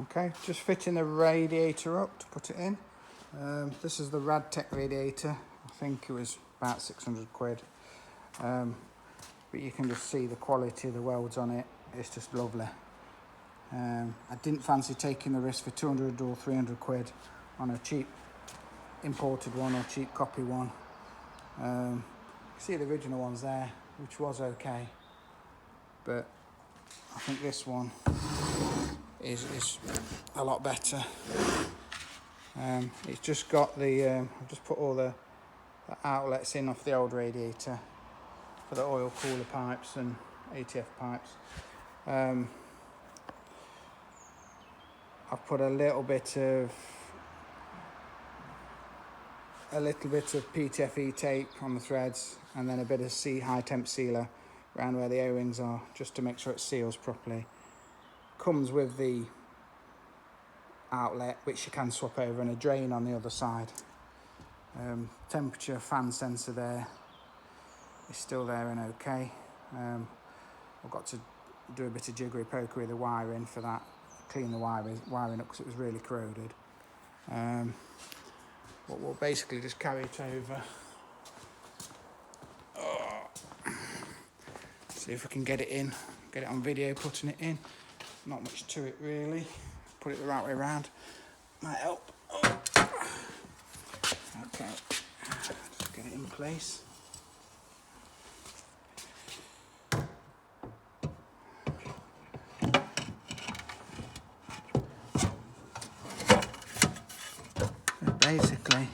Okay, just fitting the radiator up to put it in. This is the Radtech radiator. I think it was about 600 quid. But you can just see the quality of the welds on it. It's just lovely. I didn't fancy taking the risk for 200 or 300 quid on a cheap imported one or cheap copy one. You can see the original ones there, which was okay. But I think this one is a lot better. It's just got the I've just put all the outlets in off the old radiator for the oil cooler pipes and ATF pipes. I've put a little bit of PTFE tape on the threads, and then a bit of high temp sealer around where the O-rings are, just to make sure it seals properly. Comes with the outlet, which you can swap over, and a drain on the other side. Temperature fan sensor there is still there and okay. I've got to do a bit of jiggery pokery with the wiring for that, clean the wiring up because it was really corroded. But we'll basically just carry it over. See if we can get it in, get it on video putting it in. Not much to it really. Put it the right way around might help. Okay, just get it in place. Basically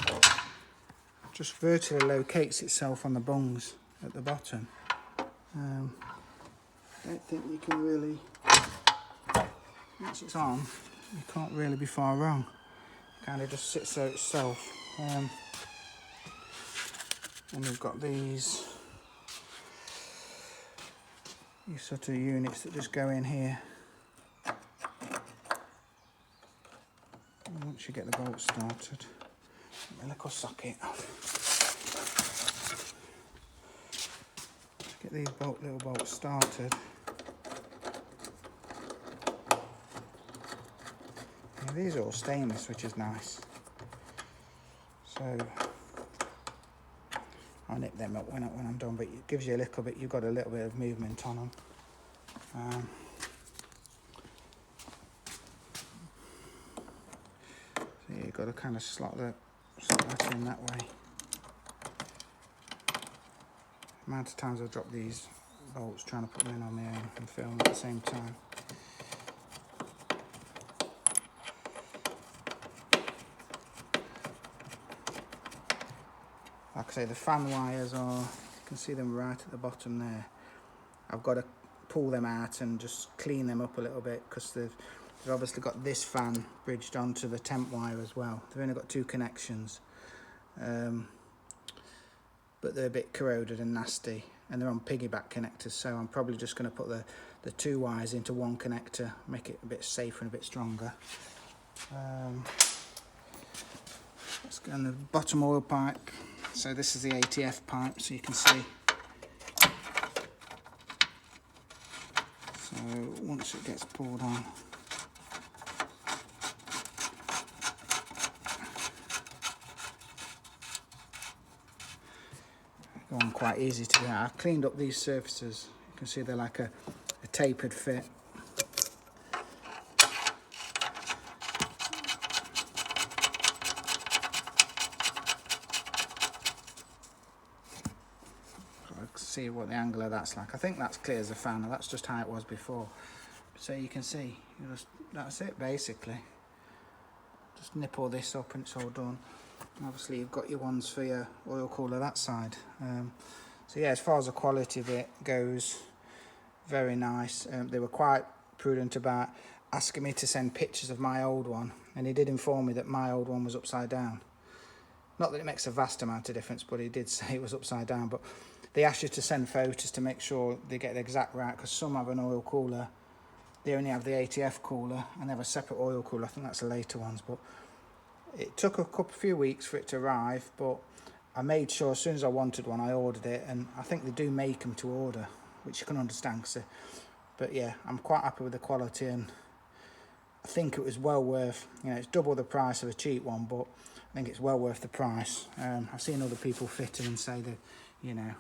just vertically locates itself on the bungs at the bottom. I don't think you can really, once it's on, you can't really be far wrong. It kind of just sits there itself. And we've got these sort of units that just go in here. And once you get the bolt started, the little socket off. Get these little bolts started. Yeah, these are all stainless, which is nice. So I'll nip them up when I'm done, but it gives you a little bit. You've got a little bit of movement on them. So you've got to kind of slot that in that way. The amount of times I've dropped these bolts trying to put them in on my own and film at the same time. Like I say, the fan wires are, you can see them right at the bottom there. I've got to pull them out and just clean them up a little bit because they've obviously got this fan bridged onto the temp wire as well. They've only got 2 connections, but they're a bit corroded and nasty, and they're on piggyback connectors, so I'm probably just going to put the 2 wires into one connector, make it a bit safer and a bit stronger. Let's go on the bottom oil pipe. So this is the ATF pipe, so you can see. So once it gets pulled on, go on quite easy to get. I've cleaned up these surfaces. You can see they're like a tapered fit. See what the angle of that's like. I think that's clear as a fan. That's just how it was before. So you can see, that's it basically. Just nip all this up and it's all done. And obviously you've got your ones for your oil cooler that side. So yeah, as far as the quality of it goes, very nice. They were quite prudent about asking me to send pictures of my old one, and he did inform me that my old one was upside down. Not that it makes a vast amount of difference, but he did say it was upside down. But they ask you to send photos to make sure they get the exact right, because some have an oil cooler, they only have the ATF cooler, and they have a separate oil cooler. I think that's the later ones. But it took a few weeks for it to arrive, but I made sure as soon as I wanted one, I ordered it, and I think they do make them to order, which you can understand. But yeah, I'm quite happy with the quality, and think it was well worth, you know, it's double the price of a cheap one, but I think it's well worth the price. I've seen other people fit them and say that, you know,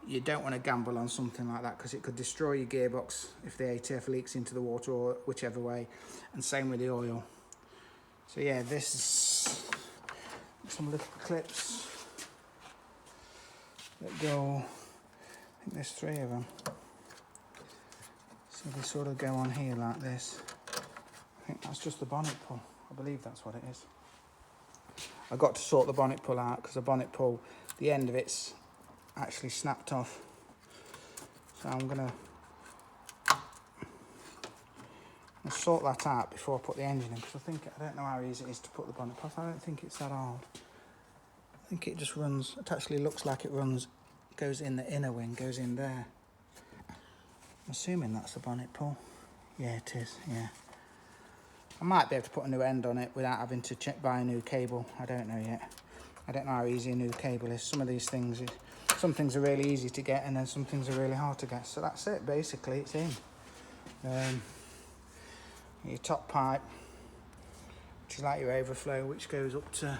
you don't want to gamble on something like that because it could destroy your gearbox if the ATF leaks into the water or whichever way, and same with the oil. So yeah, this is some little clips that go, I think there's 3 of them. So they sort of go on here like this. I think that's just the bonnet pull. I believe that's what it is. I got to sort the bonnet pull out because the bonnet pull, the end of it's actually snapped off. So I'm gonna sort that out before I put the engine in, because I don't know how easy it is to put the bonnet pull. I don't think it's that hard. I think it just runs. It actually looks like it runs, goes in the inner wing, goes in there. I'm assuming that's the bonnet pull. Yeah, it is. Yeah. I might be able to put a new end on it without having to buy a new cable. I don't know yet. I don't know how easy a new cable is. Some of these things, some things are really easy to get, and then some things are really hard to get. So that's it, basically, it's in. Your top pipe, which is like your overflow, which goes up to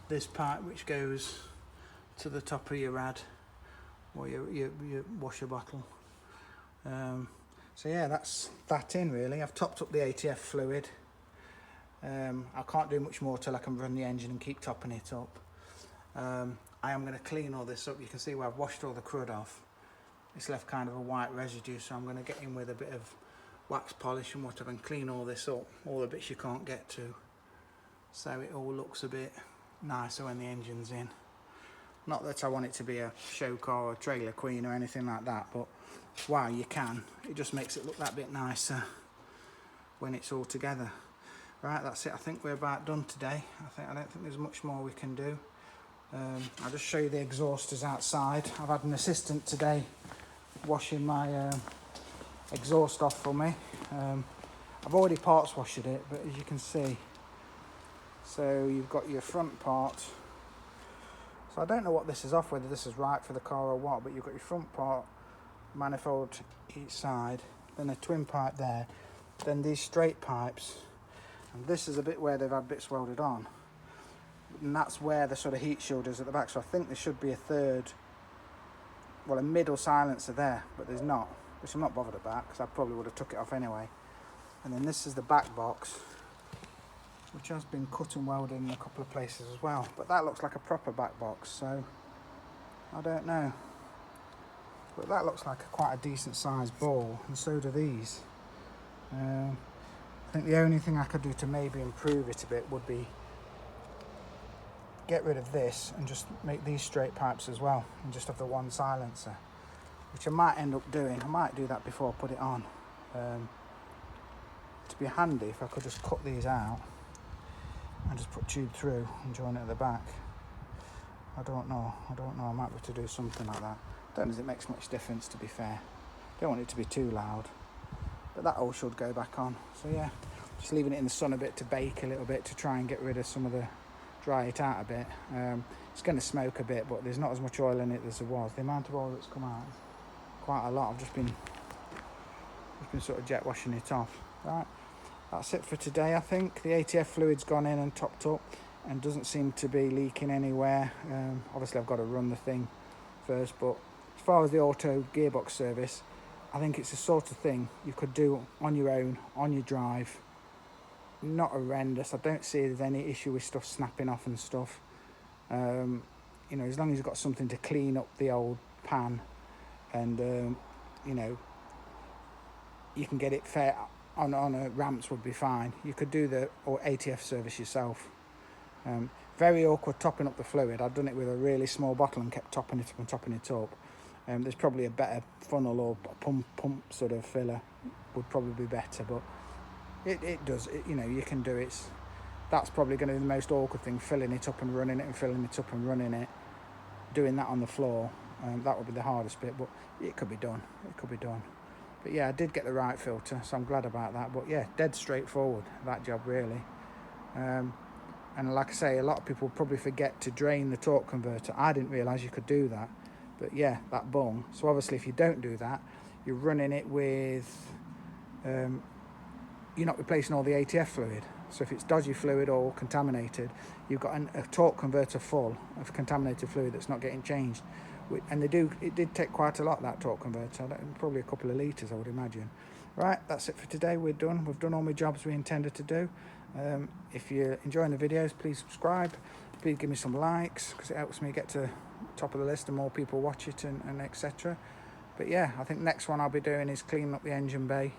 this pipe, which goes to the top of your rad, or your washer bottle. So yeah, that's that in really. I've topped up the ATF fluid. I can't do much more till I can run the engine and keep topping it up. I am going to clean all this up. You can see where I've washed all the crud off. It's left kind of a white residue, so I'm going to get in with a bit of wax polish and whatever and clean all this up, all the bits you can't get to, so it all looks a bit nicer when the engine's in. Not that I want it to be a show car or a trailer queen or anything like that, but while you can, it just makes it look that bit nicer when it's all together. Right, that's it. I think we're about done today. I don't think there's much more we can do. I'll just show you the exhausters outside. I've had an assistant today washing my exhaust off for me. I've already parts washed it, but as you can see, so you've got your front part. So I don't know what this is off, whether this is right for the car or what, but you've got your front part, manifold each side, then a twin pipe there, then these straight pipes, and this is a bit where they've had bits welded on, and that's where the sort of heat shield is at the back. So I think there should be a middle silencer there, but there's not, which I'm not bothered about because I probably would have took it off anyway. And then this is the back box, which has been cut and welded in a couple of places as well, but that looks like a proper back box, so I don't know. But that looks like quite a decent sized ball, and so do these. I think the only thing I could do to maybe improve it a bit would be get rid of this and just make these straight pipes as well, and just have the one silencer, which I might end up doing. I might do that before I put it on. To be handy if I could just cut these out and just put tube through and join it at the back. I don't know, I might have to do something like that. I don't know if it makes much difference, to be fair. Don't want it to be too loud, but that all should go back on. So yeah, just leaving it in the sun a bit to bake a little bit to try and get rid of some of the, dry it out a bit. It's going to smoke a bit, but there's not as much oil in it as there was. The amount of oil that's come out is quite a lot. I've just been sort of jet washing it off. Right, that's it for today. I think the ATF fluid's gone in and topped up and doesn't seem to be leaking anywhere. Obviously I've got to run the thing first, but as far as the auto gearbox service, I think it's the sort of thing you could do on your own, on your drive. Not horrendous. I don't see there's any issue with stuff snapping off and stuff. You know, as long as you've got something to clean up the old pan, and you know, you can get it fair on a ramps would be fine. You could do the ATF service yourself. Very awkward topping up the fluid. I've done it with a really small bottle and kept topping it up and topping it up. There's probably a better funnel or pump sort of filler would probably be better, but it does. You know, you can do it. That's probably going to be the most awkward thing, filling it up and running it and filling it up and running it. Doing that on the floor, that would be the hardest bit, but it could be done. It could be done. But yeah, I did get the right filter, so I'm glad about that. But yeah, dead straightforward, that job really. And like I say, a lot of people probably forget to drain the torque converter. I didn't realise you could do that. But yeah, that bung. So obviously if you don't do that, you're running it with, you're not replacing all the ATF fluid. So if it's dodgy fluid or contaminated, you've got a torque converter full of contaminated fluid that's not getting changed. And it did take quite a lot, that torque converter, probably a couple of litres I would imagine. Right, that's it for today. We've done all my jobs we intended to do. If you're enjoying the videos, please subscribe. Please give me some likes, because it helps me get to the top of the list and more people watch it and etc. But yeah, I think next one I'll be doing is cleaning up the engine bay.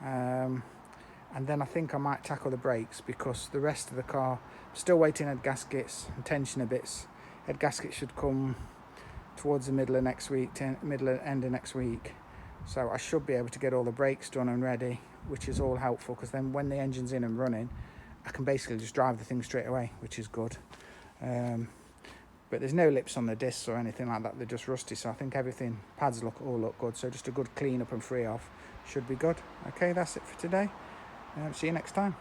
And then I think I might tackle the brakes, because the rest of the car, I'm still waiting head gaskets and tensioner bits. Head gaskets should come towards the middle of next week, end of next week. So I should be able to get all the brakes done and ready, which is all helpful, because then when the engine's in and running, I can basically just drive the thing straight away, which is good. But there's no lips on the discs or anything like that, they're just rusty, so I think everything, pads all look good, so just a good clean up and free off should be good. Okay, that's it for today. See you next time.